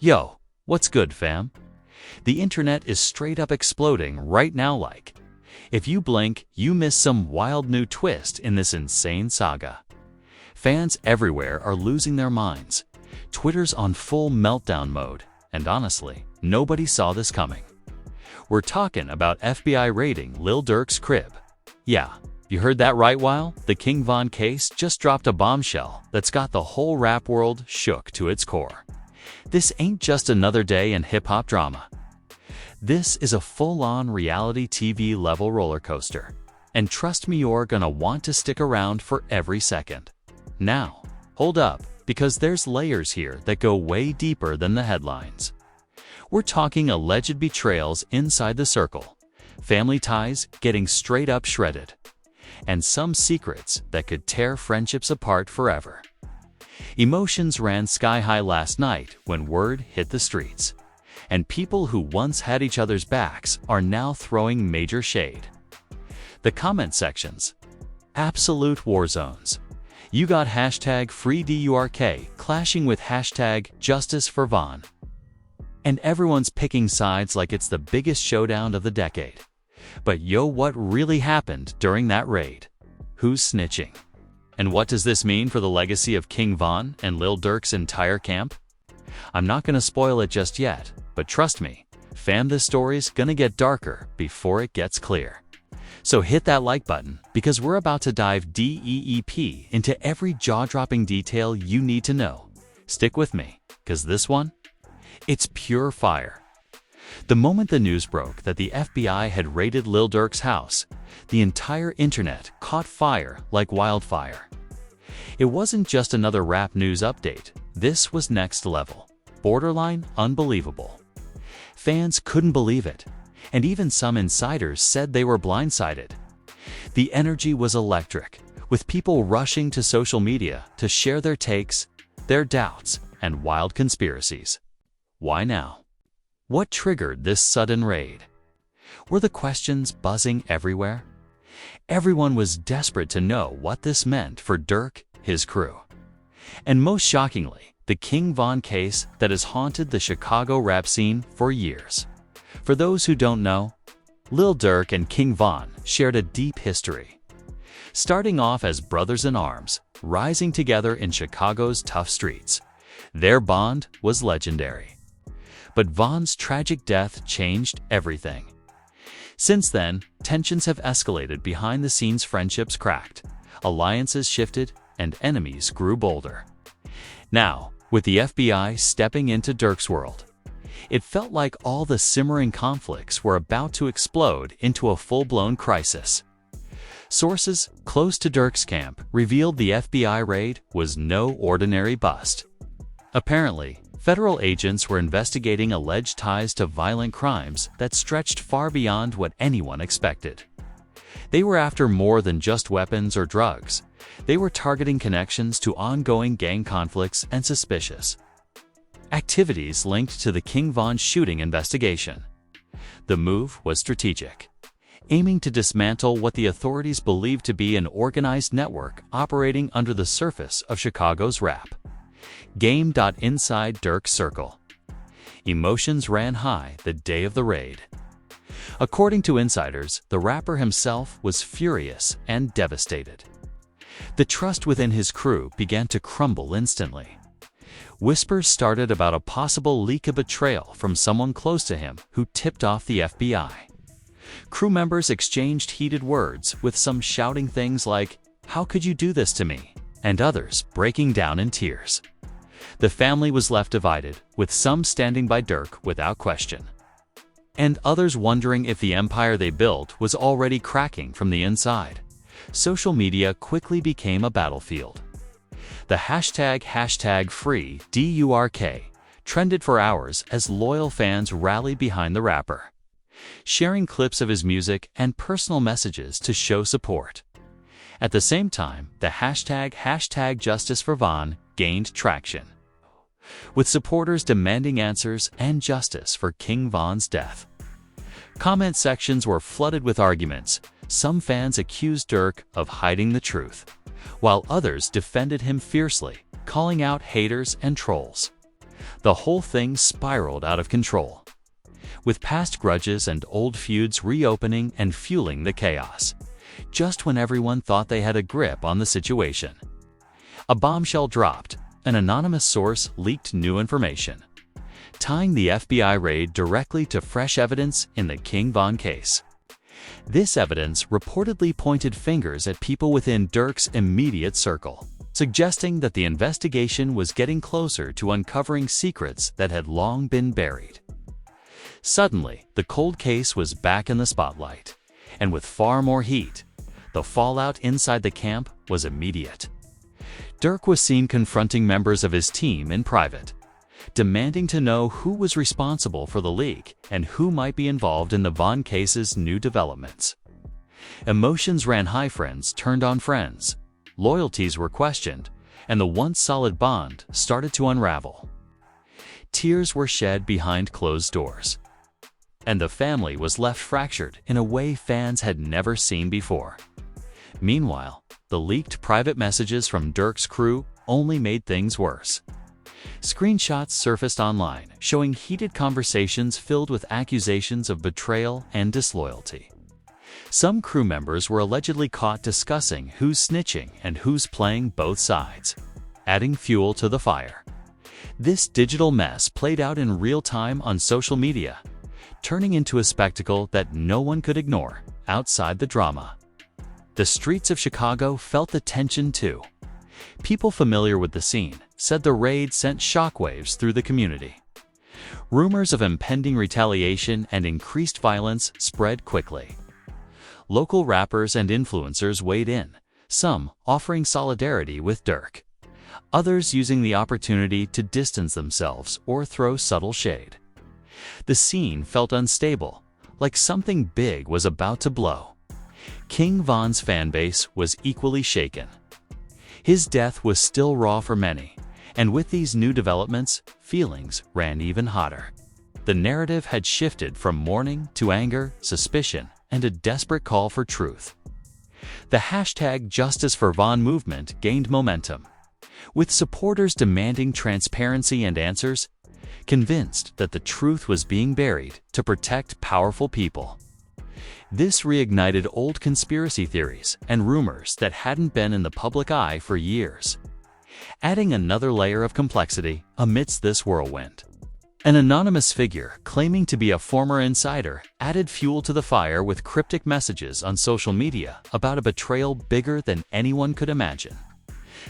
Yo, what's good, fam? The internet is straight up exploding right now like. If you blink, you miss some wild new twist in this insane saga. Fans everywhere are losing their minds. Twitter's on full meltdown mode, and honestly, nobody saw this coming. We're talking about FBI raiding Lil Durk's crib. Yeah, you heard that right, while the King Von case just dropped a bombshell that's got the whole rap world shook to its core. This ain't just another day in hip-hop drama. This is a full-on reality TV level roller coaster. And trust me, you're gonna want to stick around for every second. Now, hold up, because there's layers here that go way deeper than the headlines. We're talking alleged betrayals inside the circle, family ties getting straight up shredded, and some secrets that could tear friendships apart forever. Emotions ran sky high last night when word hit the streets, and people who once had each other's backs are now throwing major shade. The comment sections, absolute war zones. You got hashtag #FreeDurk clashing with hashtag #JusticeForVon. And everyone's picking sides like it's the biggest showdown of the decade. But yo, what really happened during that raid? Who's snitching? And what does this mean for the legacy of King Von and Lil Durk's entire camp? I'm not gonna spoil it just yet, but trust me, fam, this story's gonna get darker before it gets clear. So hit that like button, because we're about to dive deep into every jaw-dropping detail you need to know. Stick with me, because this one, it's pure fire. The moment the news broke that the FBI had raided Lil Durk's house, the entire internet caught fire like wildfire. It wasn't just another rap news update. This was next level, borderline unbelievable. Fans couldn't believe it, and even some insiders said they were blindsided. The energy was electric, with people rushing to social media to share their takes, their doubts, and wild conspiracies. Why now? What triggered this sudden raid? Were the questions buzzing everywhere? Everyone was desperate to know what this meant for Durk, his crew. And most shockingly, the King Von case that has haunted the Chicago rap scene for years. For those who don't know, Lil Durk and King Von shared a deep history. Starting off as brothers in arms, rising together in Chicago's tough streets, their bond was legendary. But Von's tragic death changed everything. Since then, tensions have escalated behind the scenes, friendships cracked, alliances shifted, and enemies grew bolder. Now, with the FBI stepping into Durk's world, it felt like all the simmering conflicts were about to explode into a full-blown crisis. Sources close to Durk's camp revealed the FBI raid was no ordinary bust. Apparently, federal agents were investigating alleged ties to violent crimes that stretched far beyond what anyone expected. They were after more than just weapons or drugs. They were targeting connections to ongoing gang conflicts and suspicious activities linked to the King Von shooting investigation. The move was strategic, aiming to dismantle what the authorities believed to be an organized network operating under the surface of Chicago's rap game. Inside Durk's circle, emotions ran high the day of the raid. According to insiders, the rapper himself was furious and devastated. The trust within his crew began to crumble instantly. Whispers started about a possible leak of betrayal from someone close to him who tipped off the FBI. Crew members exchanged heated words, with some shouting things like, "How could you do this to me?" and others breaking down in tears. The family was left divided, with some standing by Durk without question, and others wondering if the empire they built was already cracking from the inside. Social media quickly became a battlefield. The hashtag #FreeDurk trended for hours as loyal fans rallied behind the rapper, sharing clips of his music and personal messages to show support. At the same time, the hashtag #JusticeForVon gained traction, with supporters demanding answers and justice for King Von's death. Comment sections were flooded with arguments. Some fans accused Durk of hiding the truth, while others defended him fiercely, calling out haters and trolls. The whole thing spiraled out of control, with past grudges and old feuds reopening and fueling the chaos, just when everyone thought they had a grip on the situation. A bombshell dropped. An anonymous source leaked new information, tying the FBI raid directly to fresh evidence in the King Von case. This evidence reportedly pointed fingers at people within Durk's immediate circle, suggesting that the investigation was getting closer to uncovering secrets that had long been buried. Suddenly, the cold case was back in the spotlight, and with far more heat. The fallout inside the camp was immediate. Durk was seen confronting members of his team in private, demanding to know who was responsible for the leak and who might be involved in the Von case's new developments. Emotions ran high, friends turned on friends, loyalties were questioned, and the once solid bond started to unravel. Tears were shed behind closed doors, and the family was left fractured in a way fans had never seen before. Meanwhile, the leaked private messages from Durk's crew only made things worse. Screenshots surfaced online showing heated conversations filled with accusations of betrayal and disloyalty. Some crew members were allegedly caught discussing who's snitching and who's playing both sides, adding fuel to the fire. This digital mess played out in real time on social media, turning into a spectacle that no one could ignore outside the drama. The streets of Chicago felt the tension too. People familiar with the scene said the raid sent shockwaves through the community. Rumors of impending retaliation and increased violence spread quickly. Local rappers and influencers weighed in, some offering solidarity with Durk, others using the opportunity to distance themselves or throw subtle shade. The scene felt unstable, like something big was about to blow. King Von's fanbase was equally shaken. His death was still raw for many, and with these new developments, feelings ran even hotter. The narrative had shifted from mourning to anger, suspicion, and a desperate call for truth. The hashtag Justice for Von movement gained momentum, with supporters demanding transparency and answers, convinced that the truth was being buried to protect powerful people. This reignited old conspiracy theories and rumors that hadn't been in the public eye for years, adding another layer of complexity amidst this whirlwind. An anonymous figure claiming to be a former insider added fuel to the fire with cryptic messages on social media about a betrayal bigger than anyone could imagine.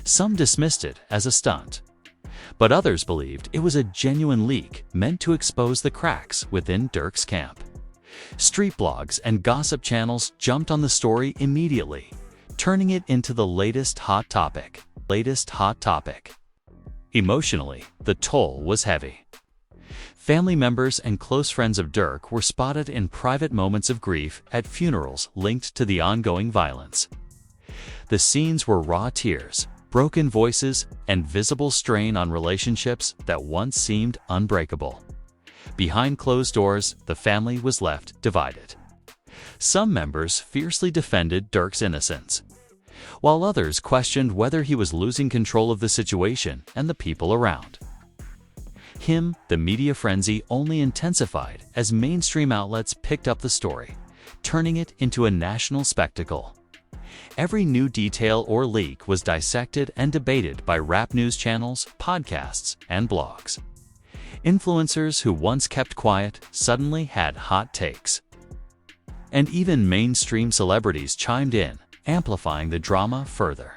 Some dismissed it as a stunt, but others believed it was a genuine leak meant to expose the cracks within Durk's camp. Street blogs and gossip channels jumped on the story immediately, turning it into the latest hot topic. Emotionally, the toll was heavy. Family members and close friends of Durk were spotted in private moments of grief at funerals linked to the ongoing violence. The scenes were raw tears, broken voices, and visible strain on relationships that once seemed unbreakable. Behind closed doors, the family was left divided. Some members fiercely defended Durk's innocence, while others questioned whether he was losing control of the situation and the people around him. The media frenzy only intensified as mainstream outlets picked up the story, turning it into a national spectacle. Every new detail or leak was dissected and debated by rap news channels, podcasts, and blogs. Influencers who once kept quiet suddenly had hot takes. And even mainstream celebrities chimed in, amplifying the drama further.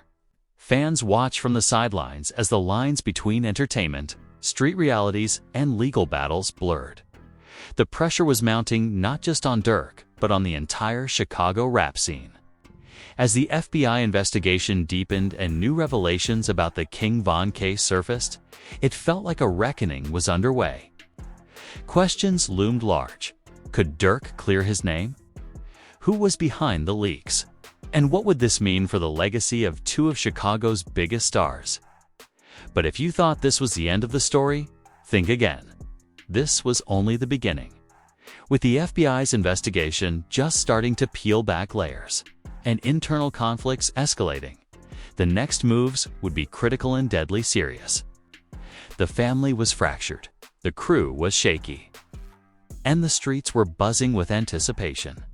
Fans watched from the sidelines as the lines between entertainment, street realities, and legal battles blurred. The pressure was mounting not just on Durk, but on the entire Chicago rap scene. As the FBI investigation deepened and new revelations about the King Von case surfaced, it felt like a reckoning was underway. Questions loomed large. Could Durk clear his name? Who was behind the leaks? And what would this mean for the legacy of two of Chicago's biggest stars? But if you thought this was the end of the story, think again. This was only the beginning. With the FBI's investigation just starting to peel back layers, and internal conflicts escalating, the next moves would be critical and deadly serious. The family was fractured, the crew was shaky, and the streets were buzzing with anticipation.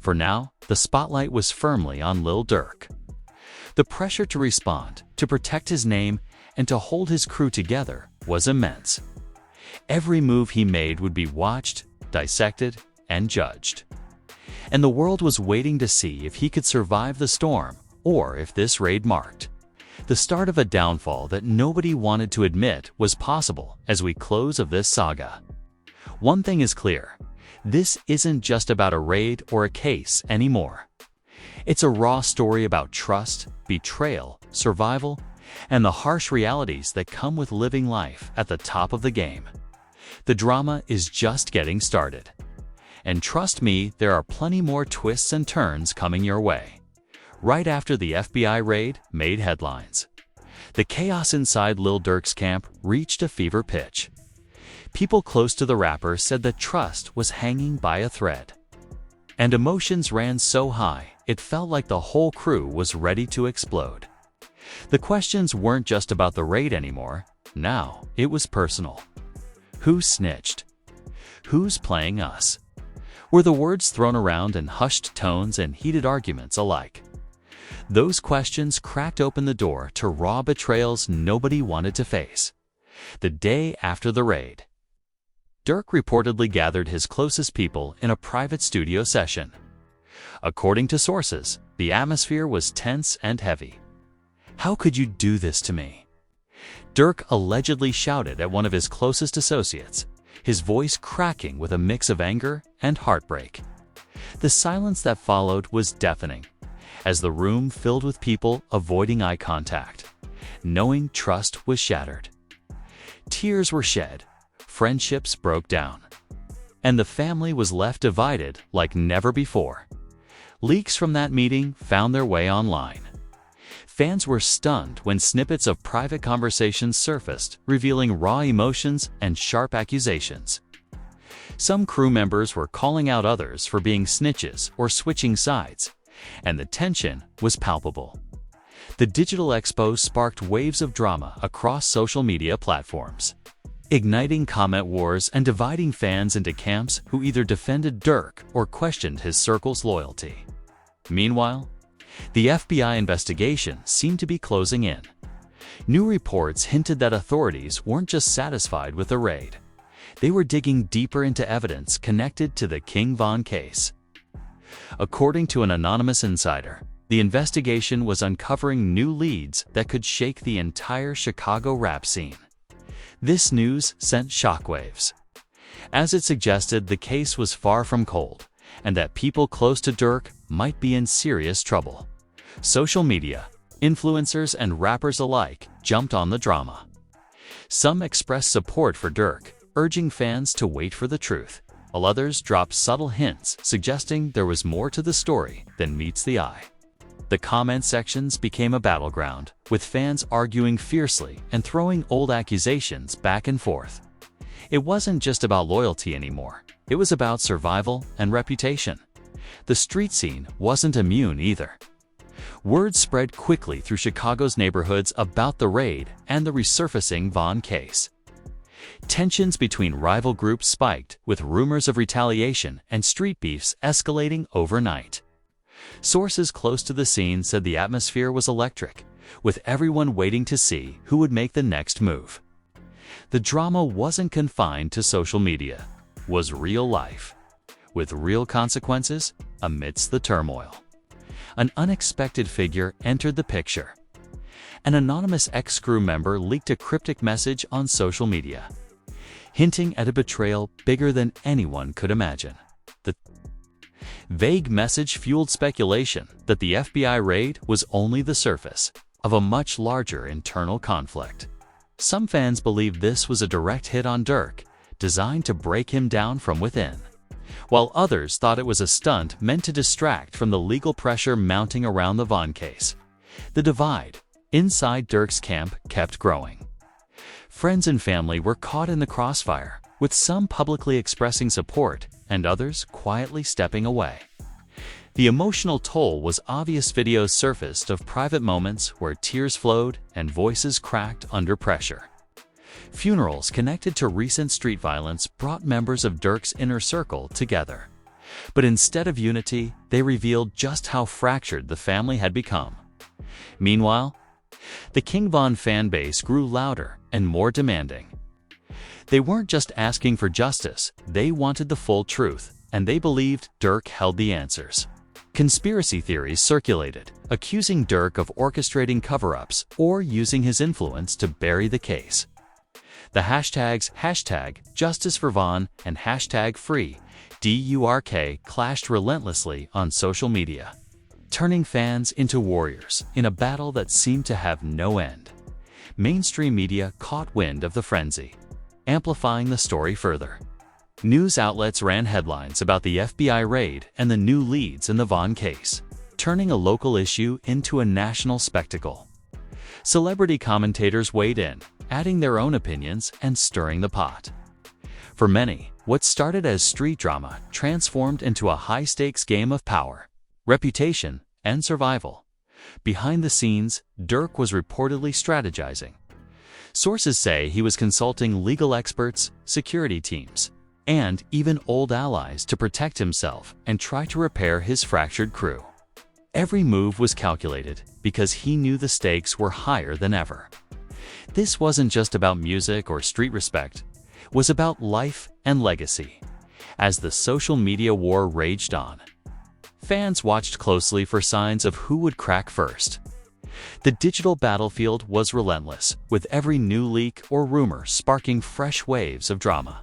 For now, the spotlight was firmly on Lil Durk. The pressure to respond, to protect his name, and to hold his crew together was immense. Every move he made would be watched, dissected, and judged. And the world was waiting to see if he could survive the storm, or if this raid marked the start of a downfall that nobody wanted to admit was possible as we close of this saga. One thing is clear, this isn't just about a raid or a case anymore. It's a raw story about trust, betrayal, survival, and the harsh realities that come with living life at the top of the game. The drama is just getting started. And trust me, there are plenty more twists and turns coming your way. Right after the FBI raid made headlines, the chaos inside Lil Durk's camp reached a fever pitch. People close to the rapper said that trust was hanging by a thread. And emotions ran so high, it felt like the whole crew was ready to explode. The questions weren't just about the raid anymore. Now, it was personal. Who snitched? Who's playing us? Were the words thrown around in hushed tones and heated arguments alike? Those questions cracked open the door to raw betrayals nobody wanted to face. The day after the raid, Durk reportedly gathered his closest people in a private studio session. According to sources, the atmosphere was tense and heavy. "How could you do this to me?" Durk allegedly shouted at one of his closest associates, his voice cracking with a mix of anger and heartbreak. The silence that followed was deafening, as the room filled with people avoiding eye contact, knowing trust was shattered. Tears were shed, friendships broke down, and the family was left divided like never before. Leaks from that meeting found their way online. Fans were stunned when snippets of private conversations surfaced, revealing raw emotions and sharp accusations. Some crew members were calling out others for being snitches or switching sides, and the tension was palpable. The digital expo sparked waves of drama across social media platforms, igniting comment wars and dividing fans into camps who either defended Durk or questioned his circle's loyalty. Meanwhile, the FBI investigation seemed to be closing in. New reports hinted that authorities weren't just satisfied with the raid. They were digging deeper into evidence connected to the King Von case. According to an anonymous insider, the investigation was uncovering new leads that could shake the entire Chicago rap scene. This news sent shockwaves, as it suggested the case was far from cold, and that people close to Durk might be in serious trouble. Social media, influencers, and rappers alike jumped on the drama. Some expressed support for Durk, urging fans to wait for the truth, while others dropped subtle hints suggesting there was more to the story than meets the eye. The comment sections became a battleground, with fans arguing fiercely and throwing old accusations back and forth. It wasn't just about loyalty anymore. It was about survival and reputation. The street scene wasn't immune either. Word spread quickly through Chicago's neighborhoods about the raid and the resurfacing Von case. Tensions between rival groups spiked, with rumors of retaliation and street beefs escalating overnight. Sources close to the scene said the atmosphere was electric, with everyone waiting to see who would make the next move. The drama wasn't confined to social media, was real life, with real consequences amidst the turmoil. An unexpected figure entered the picture. An anonymous ex-crew member leaked a cryptic message on social media, hinting at a betrayal bigger than anyone could imagine. The vague message fueled speculation that the FBI raid was only the surface of a much larger internal conflict. Some fans believed this was a direct hit on Durk, designed to break him down from within, while others thought it was a stunt meant to distract from the legal pressure mounting around the Von case. The divide inside Durk's camp kept growing. Friends and family were caught in the crossfire, with some publicly expressing support and others quietly stepping away. The emotional toll was obvious. Videos surfaced of private moments where tears flowed and voices cracked under pressure. Funerals connected to recent street violence brought members of Durk's inner circle together. But instead of unity, they revealed just how fractured the family had become. Meanwhile, the King Von fan base grew louder and more demanding. They weren't just asking for justice, they wanted the full truth, and they believed Durk held the answers. Conspiracy theories circulated, accusing Durk of orchestrating cover-ups or using his influence to bury the case. The hashtags #JusticeForVon and #FreeDurk clashed relentlessly on social media, turning fans into warriors in a battle that seemed to have no end. Mainstream media caught wind of the frenzy, amplifying the story further. News outlets ran headlines about the FBI raid and the new leads in the Von case, turning a local issue into a national spectacle. Celebrity commentators weighed in, adding their own opinions and stirring the pot. For many, what started as street drama transformed into a high-stakes game of power, reputation, and survival. Behind the scenes, Durk was reportedly strategizing. Sources say he was consulting legal experts, security teams, and even old allies to protect himself and try to repair his fractured crew. Every move was calculated because he knew the stakes were higher than ever. This wasn't just about music or street respect, it was about life and legacy. As the social media war raged on, fans watched closely for signs of who would crack first. The digital battlefield was relentless, with every new leak or rumor sparking fresh waves of drama.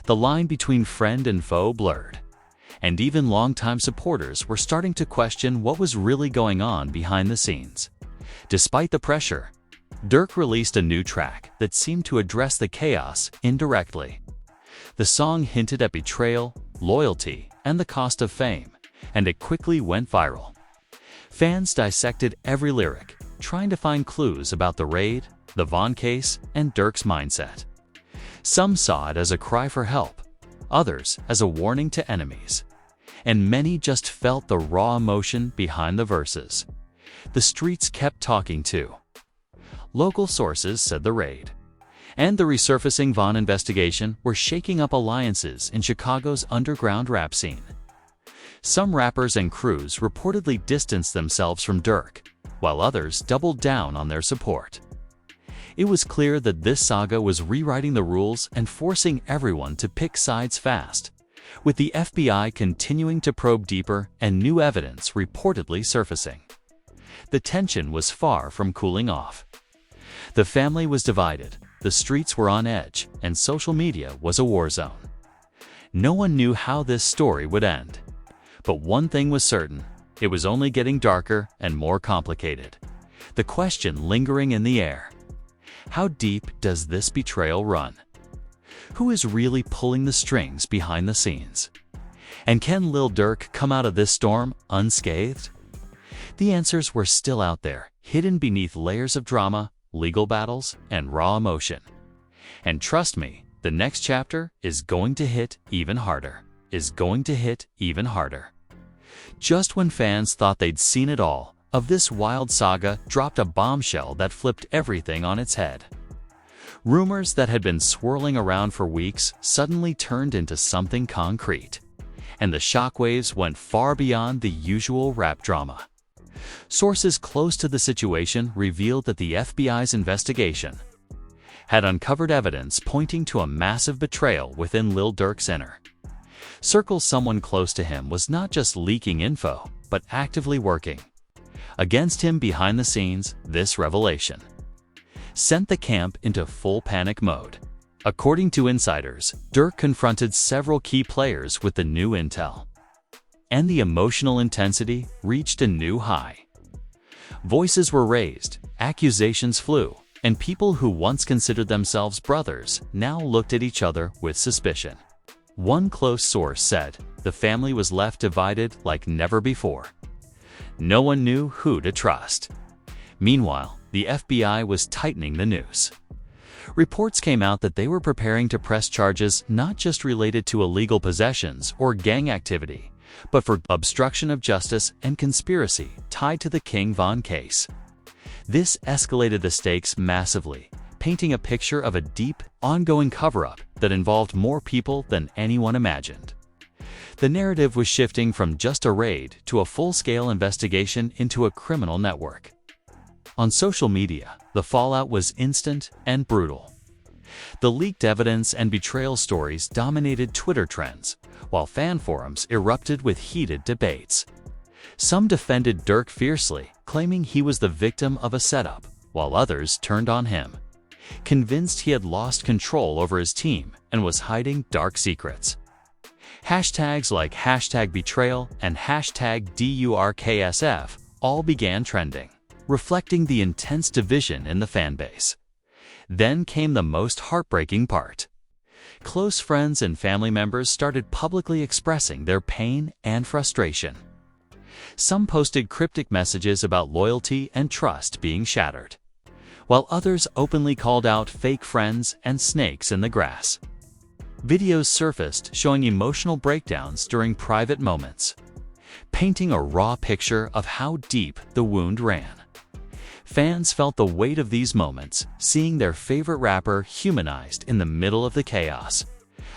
The line between friend and foe blurred, and even longtime supporters were starting to question what was really going on behind the scenes. Despite the pressure, Durk released a new track that seemed to address the chaos indirectly. The song hinted at betrayal, loyalty, and the cost of fame, and it quickly went viral. Fans dissected every lyric, trying to find clues about the raid, the Von case, and Durk's mindset. Some saw it as a cry for help, others as a warning to enemies, and many just felt the raw emotion behind the verses. The streets kept talking too. Local sources said the raid and the resurfacing Von investigation were shaking up alliances in Chicago's underground rap scene. Some rappers and crews reportedly distanced themselves from Durk, while others doubled down on their support. It was clear that this saga was rewriting the rules and forcing everyone to pick sides fast, with the FBI continuing to probe deeper and new evidence reportedly surfacing. The tension was far from cooling off. The family was divided, the streets were on edge, and social media was a war zone. No one knew how this story would end. But one thing was certain, it was only getting darker and more complicated. The question lingering in the air: how deep does this betrayal run? Who is really pulling the strings behind the scenes? And can Lil Durk come out of this storm unscathed? The answers were still out there, hidden beneath layers of drama, legal battles, and raw emotion. And trust me, the next chapter is going to hit even harder. Just when fans thought they'd seen it all, of this wild saga dropped a bombshell that flipped everything on its head. Rumors that had been swirling around for weeks suddenly turned into something concrete, and the shockwaves went far beyond the usual rap drama. Sources close to the situation revealed that the FBI's investigation had uncovered evidence pointing to a massive betrayal within Lil Durk's inner circle. Someone close to him was not just leaking info, but actively working against him behind the scenes. This revelation sent the camp into full panic mode. According to insiders, Durk confronted several key players with the new intel, and the emotional intensity reached a new high. Voices were raised, accusations flew, and people who once considered themselves brothers now looked at each other with suspicion. One close source said the family was left divided like never before. No one knew who to trust. Meanwhile, the FBI was tightening the noose. Reports came out that they were preparing to press charges not just related to illegal possessions or gang activity, but for obstruction of justice and conspiracy tied to the King Von case. This escalated the stakes massively, painting a picture of a deep, ongoing cover-up that involved more people than anyone imagined. The narrative was shifting from just a raid to a full-scale investigation into a criminal network. On social media, the fallout was instant and brutal. The leaked evidence and betrayal stories dominated Twitter trends, while fan forums erupted with heated debates. Some defended Durk fiercely, claiming he was the victim of a setup, while others turned on him, convinced he had lost control over his team and was hiding dark secrets. Hashtags like #betrayal and #DURKSF all began trending, reflecting the intense division in the fanbase. Then came the most heartbreaking part. Close friends and family members started publicly expressing their pain and frustration. Some posted cryptic messages about loyalty and trust being shattered, while others openly called out fake friends and snakes in the grass. Videos surfaced showing emotional breakdowns during private moments, painting a raw picture of how deep the wound ran. Fans felt the weight of these moments, seeing their favorite rapper humanized in the middle of the chaos.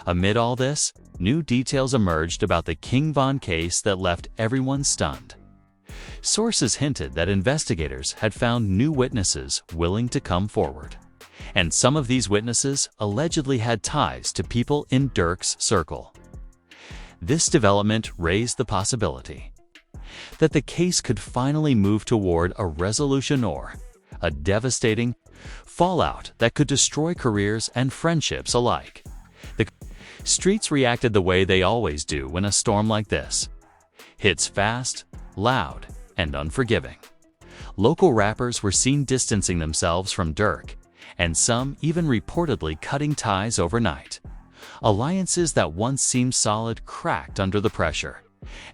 Amid all this, new details emerged about the King Von case that left everyone stunned. Sources hinted that investigators had found new witnesses willing to come forward, and some of these witnesses allegedly had ties to people in Durk's circle. This development raised the possibility that the case could finally move toward a resolution or a devastating fallout that could destroy careers and friendships alike. The streets reacted the way they always do when a storm like this hits fast, loud, and unforgiving. Local rappers were seen distancing themselves from Durk, and some even reportedly cutting ties overnight. Alliances that once seemed solid cracked under the pressure,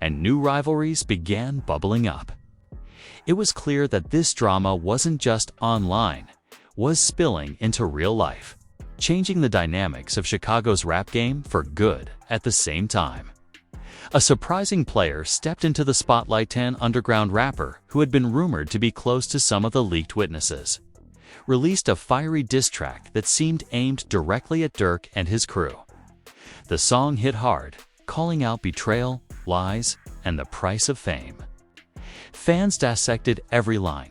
and new rivalries began bubbling up. It was clear that this drama wasn't just online, was spilling into real life, changing the dynamics of Chicago's rap game for good at the same time. A surprising player stepped into the spotlight: an underground rapper who had been rumored to be close to some of the leaked witnesses, released a fiery diss track that seemed aimed directly at Durk and his crew. The song hit hard, calling out betrayal, lies, and the price of fame. Fans dissected every line,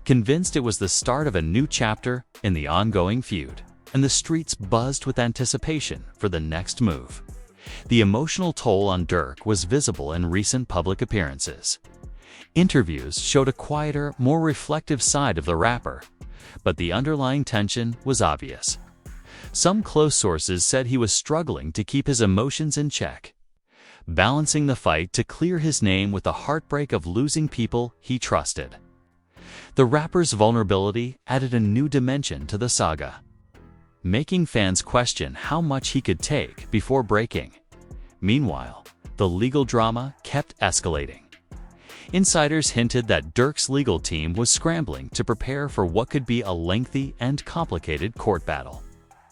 convinced it was the start of a new chapter in the ongoing feud, and the streets buzzed with anticipation for the next move. The emotional toll on Durk was visible in recent public appearances. Interviews showed a quieter, more reflective side of the rapper, but the underlying tension was obvious. Some close sources said he was struggling to keep his emotions in check, balancing the fight to clear his name with the heartbreak of losing people he trusted. The rapper's vulnerability added a new dimension to the saga, making fans question how much he could take before breaking. Meanwhile, the legal drama kept escalating. Insiders hinted that Durk's legal team was scrambling to prepare for what could be a lengthy and complicated court battle.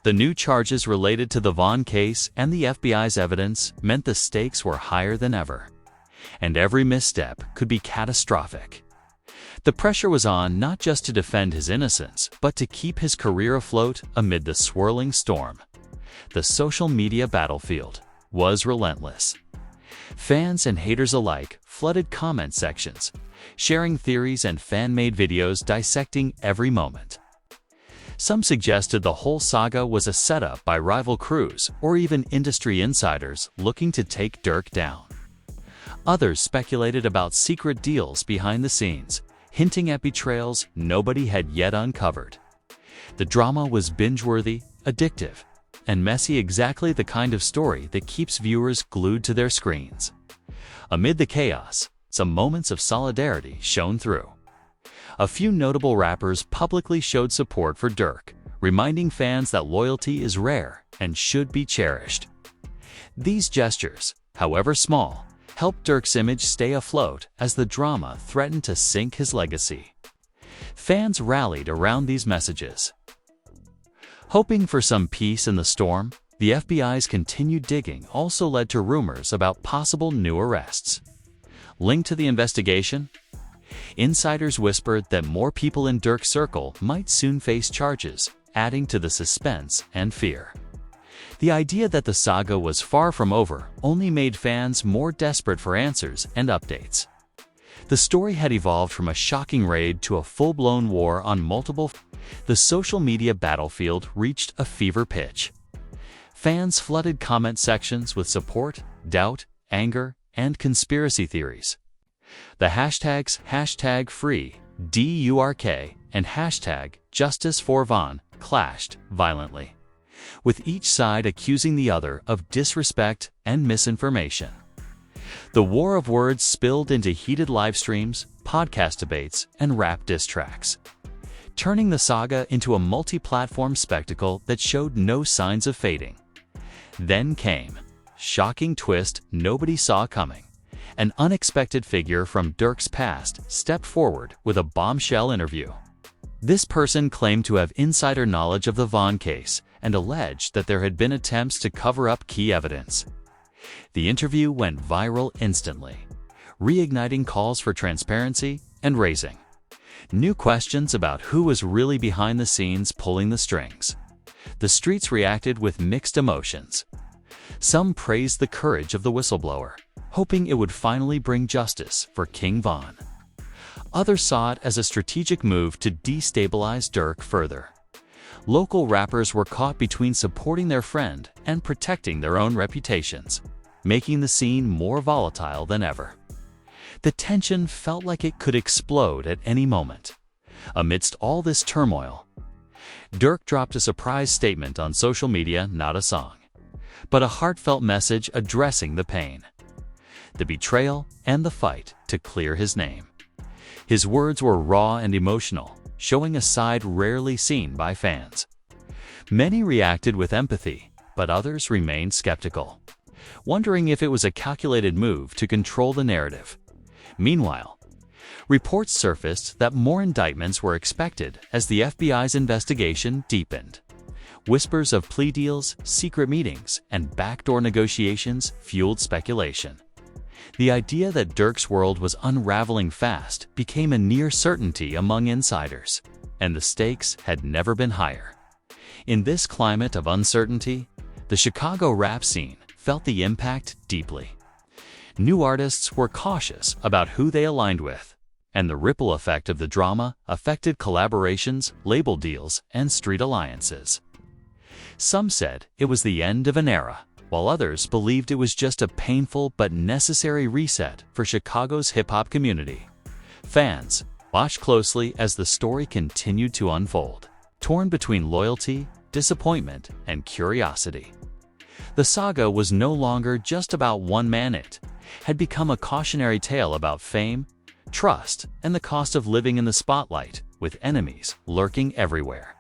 The new charges related to the Von case and the FBI's evidence meant the stakes were higher than ever, and every misstep could be catastrophic. The pressure was on not just to defend his innocence, but to keep his career afloat amid the swirling storm. The social media battlefield was relentless. Fans and haters alike flooded comment sections, sharing theories and fan-made videos dissecting every moment. Some suggested the whole saga was a setup by rival crews or even industry insiders looking to take Durk down. Others speculated about secret deals behind the scenes, hinting at betrayals nobody had yet uncovered. The drama was binge-worthy, addictive, and messy, exactly the kind of story that keeps viewers glued to their screens. Amid the chaos, some moments of solidarity shone through. A few notable rappers publicly showed support for Durk, reminding fans that loyalty is rare and should be cherished. These gestures, however small, helped Durk's image stay afloat as the drama threatened to sink his legacy. Fans rallied around these messages. Hoping for some peace in the storm, the FBI's continued digging also led to rumors about possible new arrests. Linked to the investigation, insiders whispered that more people in Durk's circle might soon face charges, adding to the suspense and fear. The idea that the saga was far from over only made fans more desperate for answers and updates. The story had evolved from a shocking raid to a full-blown war on multiple fronts. The social media battlefield reached a fever pitch. Fans flooded comment sections with support, doubt, anger, and conspiracy theories. The hashtags #FreeDurk and #JusticeForVon clashed violently, with each side accusing the other of disrespect and misinformation. The war of words spilled into heated live streams, podcast debates, and rap diss tracks, turning the saga into a multi-platform spectacle that showed no signs of fading. Then came shocking twist nobody saw coming. An unexpected figure from Durk's past stepped forward with a bombshell interview. This person claimed to have insider knowledge of the Vaughn case and alleged that there had been attempts to cover up key evidence. The interview went viral instantly, reigniting calls for transparency and raising new questions about who was really behind the scenes pulling the strings. The streets reacted with mixed emotions. Some praised the courage of the whistleblower, hoping it would finally bring justice for King Von. Others saw it as a strategic move to destabilize Durk further. Local rappers were caught between supporting their friend and protecting their own reputations, making the scene more volatile than ever. The tension felt like it could explode at any moment. Amidst all this turmoil, Durk dropped a surprise statement on social media, not a song, but a heartfelt message addressing the pain, the betrayal, and the fight to clear his name. His words were raw and emotional, showing a side rarely seen by fans. Many reacted with empathy, but others remained skeptical, wondering if it was a calculated move to control the narrative. Meanwhile, reports surfaced that more indictments were expected as the FBI's investigation deepened. Whispers of plea deals, secret meetings, and backdoor negotiations fueled speculation. The idea that Durk's world was unraveling fast became a near certainty among insiders, and the stakes had never been higher. In this climate of uncertainty, the Chicago rap scene felt the impact deeply. New artists were cautious about who they aligned with, and the ripple effect of the drama affected collaborations, label deals, and street alliances. Some said it was the end of an era, while others believed it was just a painful but necessary reset for Chicago's hip-hop community. Fans watched closely as the story continued to unfold, torn between loyalty, disappointment, and curiosity. The saga was no longer just about one man. It had become a cautionary tale about fame, trust, and the cost of living in the spotlight, with enemies lurking everywhere.